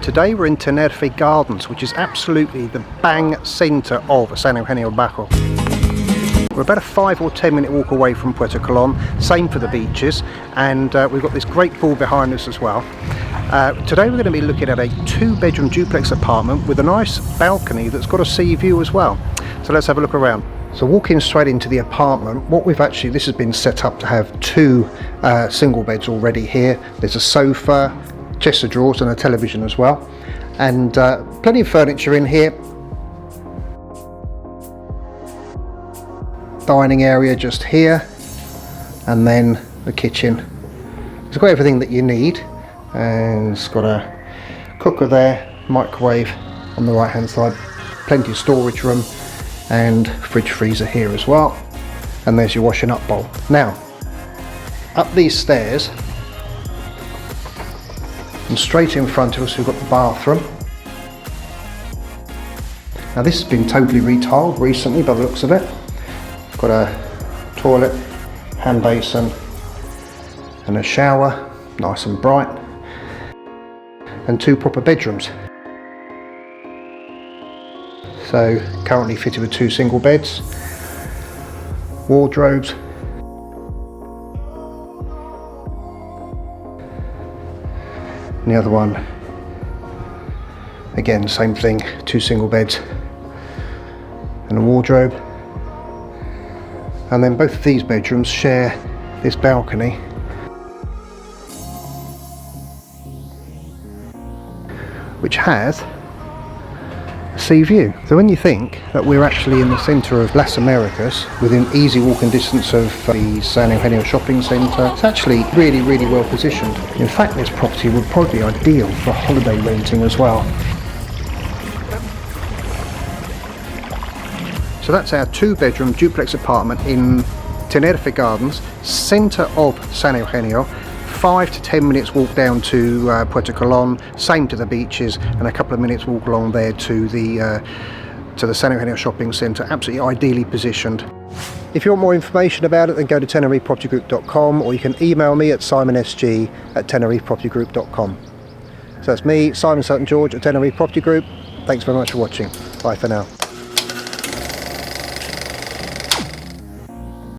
Today we're in Tinerfe Gardens, which is absolutely the bang centre of San Eugenio. We're about a 5 or 10 minute walk away from Puerto Colón, same for the beaches, and we've got this great pool behind us as well. Today we're going to be looking at a 2-bedroom duplex apartment with a nice balcony that's got a sea view as well. So let's have a look around. So walking straight into the apartment, this has been set up to have 2 single beds already here. There's a sofa, chest of drawers and a television as well, and plenty of furniture in here. Dining area just here, and then the kitchen. It's got everything that you need, and it's got a cooker there, microwave on the right hand side, plenty of storage room, and fridge freezer here as well. And there's your washing up bowl. Now up these stairs, and straight in front of us we've got the bathroom. Now this has been totally retiled recently by the looks of it. Got a toilet, hand basin and a shower, nice and bright, and 2 proper bedrooms. So currently fitted with 2 single beds, wardrobes, and the other one, again same thing, 2 single beds and a wardrobe. And then both of these bedrooms share this balcony, which has a sea view. So when you think that we're actually in the centre of Las Americas, within easy walking distance of the San Eugenio shopping centre, it's actually really well positioned. In fact, this property would probably be ideal for holiday renting as well. So that's our 2-bedroom duplex apartment in Tinerfe Gardens, centre of San Eugenio. 5 to 10 minutes walk down to Puerto Colón, same to the beaches, and a couple of minutes walk along there to the San Eugenio shopping centre. Absolutely ideally positioned. If you want more information about it, then go to tenerifepropertygroup.com, or you can email me at simonsg@tenerifepropertygroup.com. So that's me, Simon Sutton George at Tenerife Property Group. Thanks very much for watching. Bye for now.